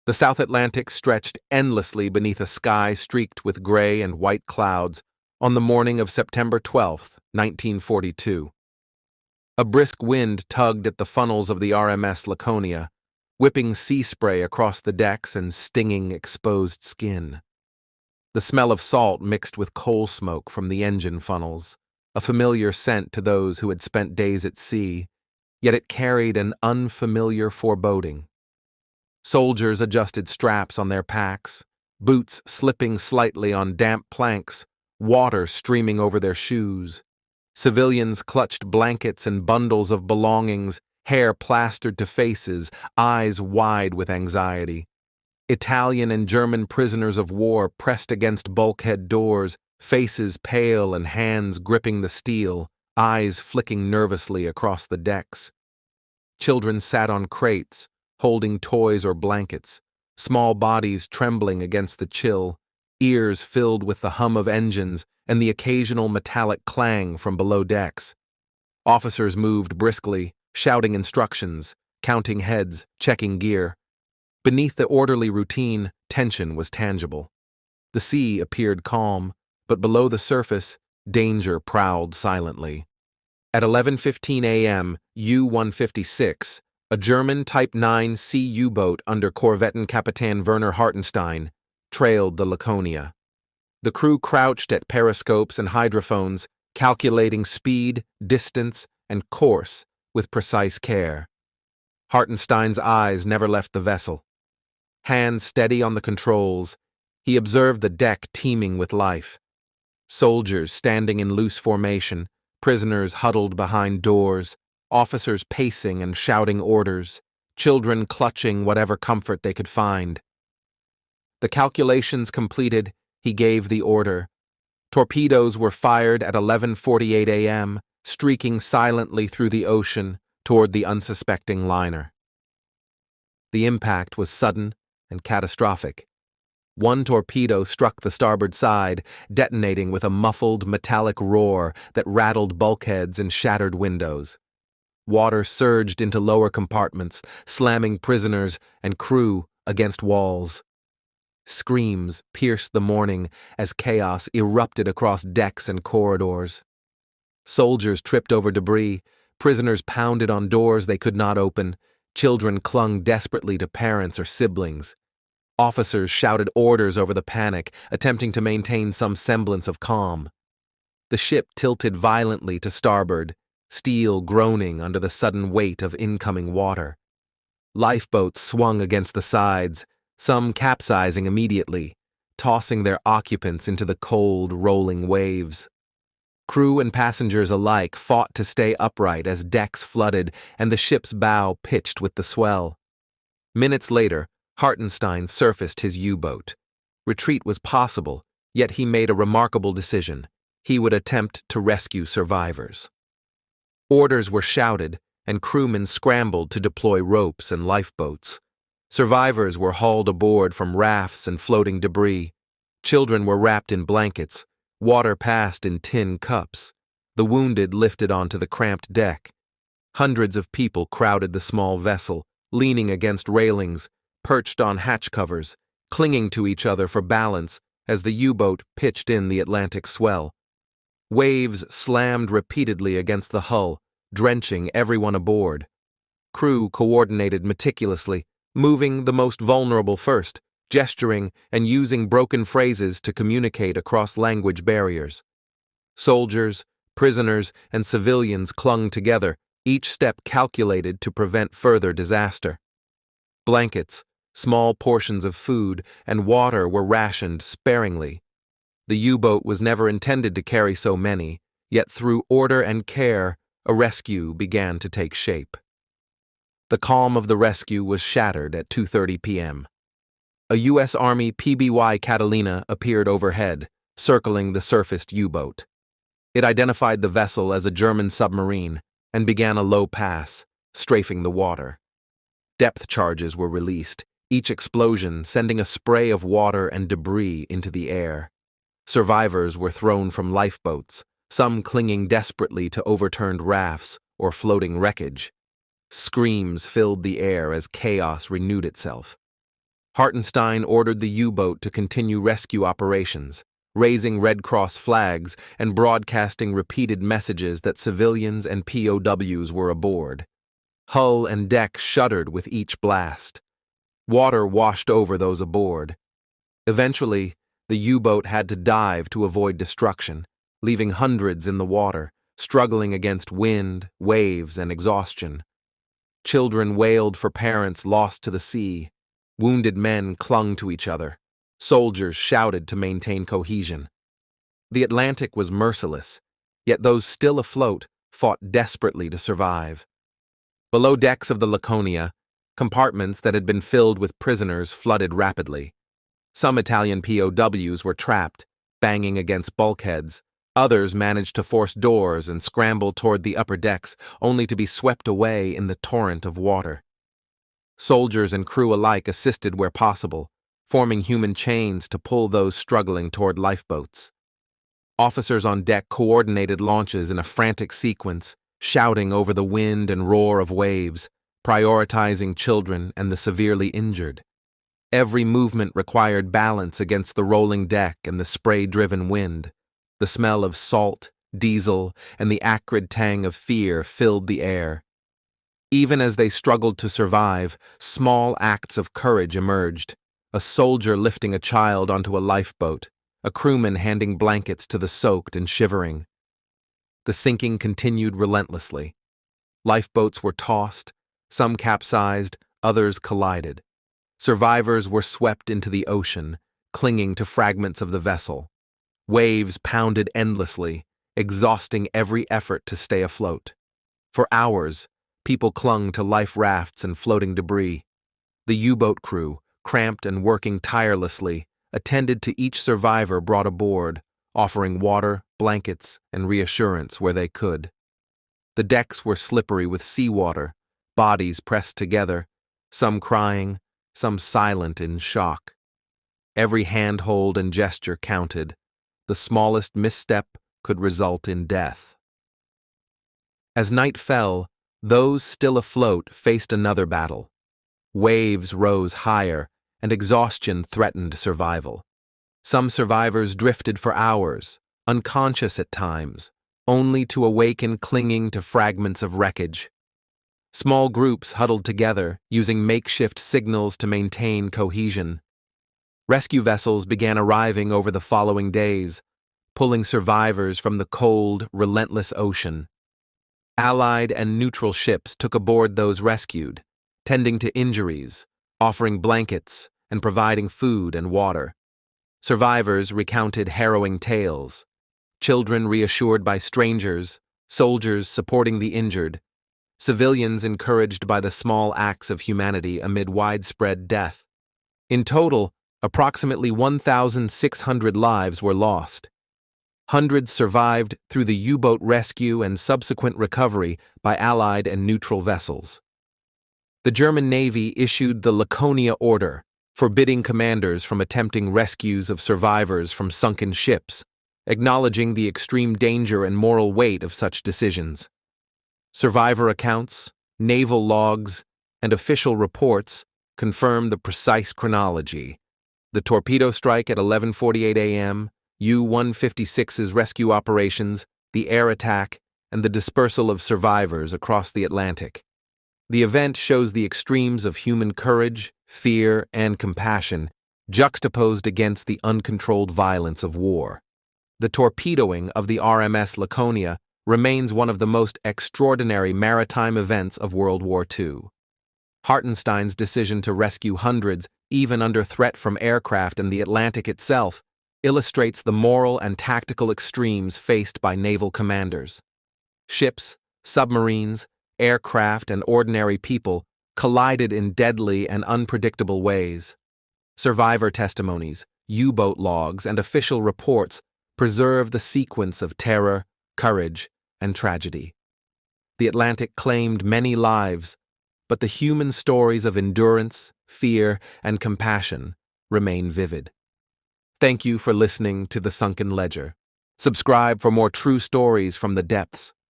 The South Atlantic stretched endlessly beneath a sky streaked with gray and white clouds on the morning of September 12, 1942. A brisk wind tugged at the funnels of the RMS Laconia, whipping sea spray across the decks and stinging exposed skin. The smell of salt mixed with coal smoke from the engine funnels, a familiar scent to those who had spent days at sea, yet it carried an unfamiliar foreboding. Soldiers adjusted straps on their packs, boots slipping slightly on damp planks, water streaming over their shoes. Civilians clutched blankets and bundles of belongings, hair plastered to faces, eyes wide with anxiety. Italian and German prisoners of war pressed against bulkhead doors, faces pale and hands gripping the steel, eyes flicking nervously across the decks. Children sat on crates, holding toys or blankets, small bodies trembling against the chill, ears filled with the hum of engines and the occasional metallic clang from below decks. Officers moved briskly, shouting instructions, counting heads, checking gear. Beneath the orderly routine, tension was tangible. The sea appeared calm, but below the surface, danger prowled silently. At 11:15 a.m., U-156, a German Type 9 C U-boat under Korvettenkapitän Werner Hartenstein, trailed the Laconia. The crew crouched at periscopes and hydrophones, calculating speed, distance, and course with precise care. Hartenstein's eyes never left the vessel. Hands steady on the controls, he observed the deck teeming with life. Soldiers standing in loose formation, prisoners huddled behind doors, officers pacing and shouting orders, children clutching whatever comfort they could find. The calculations completed, he gave the order. Torpedoes were fired at 11:48 a.m., streaking silently through the ocean toward the unsuspecting liner. The impact was sudden and catastrophic. One torpedo struck the starboard side, detonating with a muffled metallic roar that rattled bulkheads and shattered windows. Water surged into lower compartments, slamming prisoners and crew against walls. Screams pierced the morning as chaos erupted across decks and corridors. Soldiers tripped over debris, prisoners pounded on doors they could not open, children clung desperately to parents or siblings. Officers shouted orders over the panic, attempting to maintain some semblance of calm. The ship tilted violently to starboard, steel groaning under the sudden weight of incoming water. Lifeboats swung against the sides, some capsizing immediately, tossing their occupants into the cold, rolling waves. Crew and passengers alike fought to stay upright as decks flooded and the ship's bow pitched with the swell. Minutes later, Hartenstein surfaced his U-boat. Retreat was possible, yet he made a remarkable decision. He would attempt to rescue survivors. Orders were shouted, and crewmen scrambled to deploy ropes and lifeboats. Survivors were hauled aboard from rafts and floating debris. Children were wrapped in blankets, water passed in tin cups. The wounded lifted onto the cramped deck. Hundreds of people crowded the small vessel, leaning against railings, perched on hatch covers, clinging to each other for balance as the U-boat pitched in the Atlantic swell. Waves slammed repeatedly against the hull, drenching everyone aboard. Crew coordinated meticulously, moving the most vulnerable first, gesturing and using broken phrases to communicate across language barriers. Soldiers, prisoners, and civilians clung together, each step calculated to prevent further disaster. Blankets, small portions of food, and water were rationed sparingly. The U-boat was never intended to carry so many, yet through order and care, a rescue began to take shape. The calm of the rescue was shattered at 2:30 p.m. A U.S. Army PBY Catalina appeared overhead, circling the surfaced U-boat. It identified the vessel as a German submarine and began a low pass, strafing the water. Depth charges were released, each explosion sending a spray of water and debris into the air. Survivors were thrown from lifeboats, some clinging desperately to overturned rafts or floating wreckage. Screams filled the air as chaos renewed itself. Hartenstein ordered the U-boat to continue rescue operations, raising Red Cross flags and broadcasting repeated messages that civilians and POWs were aboard. Hull and deck shuddered with each blast. Water washed over those aboard. Eventually, the U-boat had to dive to avoid destruction, leaving hundreds in the water, struggling against wind, waves, and exhaustion. Children wailed for parents lost to the sea. Wounded men clung to each other. Soldiers shouted to maintain cohesion. The Atlantic was merciless, yet those still afloat fought desperately to survive. Below decks of the Laconia, compartments that had been filled with prisoners flooded rapidly. Some Italian POWs were trapped, banging against bulkheads. Others managed to force doors and scramble toward the upper decks, only to be swept away in the torrent of water. Soldiers and crew alike assisted where possible, forming human chains to pull those struggling toward lifeboats. Officers on deck coordinated launches in a frantic sequence, shouting over the wind and roar of waves, prioritizing children and the severely injured. Every movement required balance against the rolling deck and the spray-driven wind. The smell of salt, diesel, and the acrid tang of fear filled the air. Even as they struggled to survive, small acts of courage emerged. A soldier lifting a child onto a lifeboat, a crewman handing blankets to the soaked and shivering. The sinking continued relentlessly. Lifeboats were tossed, some capsized, others collided. Survivors were swept into the ocean, clinging to fragments of the vessel. Waves pounded endlessly, exhausting every effort to stay afloat. For hours, people clung to life rafts and floating debris. The U-boat crew, cramped and working tirelessly, attended to each survivor brought aboard, offering water, blankets, and reassurance where they could. The decks were slippery with seawater, bodies pressed together, some crying, some silent in shock. Every handhold and gesture counted. The smallest misstep could result in death. As night fell, those still afloat faced another battle. Waves rose higher, and exhaustion threatened survival. Some survivors drifted for hours, unconscious at times, only to awaken clinging to fragments of wreckage. Small groups huddled together, using makeshift signals to maintain cohesion. Rescue vessels began arriving over the following days, pulling survivors from the cold, relentless ocean. Allied and neutral ships took aboard those rescued, tending to injuries, offering blankets, and providing food and water. Survivors recounted harrowing tales. Children reassured by strangers, soldiers supporting the injured, civilians encouraged by the small acts of humanity amid widespread death. In total, approximately 1,600 lives were lost. Hundreds survived through the U-boat rescue and subsequent recovery by Allied and neutral vessels. The German Navy issued the Laconia Order, forbidding commanders from attempting rescues of survivors from sunken ships, acknowledging the extreme danger and moral weight of such decisions. Survivor accounts, naval logs, and official reports confirm the precise chronology. The torpedo strike at 11:48 a.m., U-156's rescue operations, the air attack, and the dispersal of survivors across the Atlantic. The event shows the extremes of human courage, fear, and compassion, juxtaposed against the uncontrolled violence of war. The torpedoing of the RMS Laconia remains one of the most extraordinary maritime events of World War II. Hartenstein's decision to rescue hundreds, even under threat from aircraft and the Atlantic itself, illustrates the moral and tactical extremes faced by naval commanders. Ships, submarines, aircraft, and ordinary people collided in deadly and unpredictable ways. Survivor testimonies, U-boat logs, and official reports preserve the sequence of terror, courage, and tragedy. The Atlantic claimed many lives, but the human stories of endurance, fear, and compassion remain vivid. Thank you for listening to The Sunken Ledger. Subscribe for more true stories from the depths.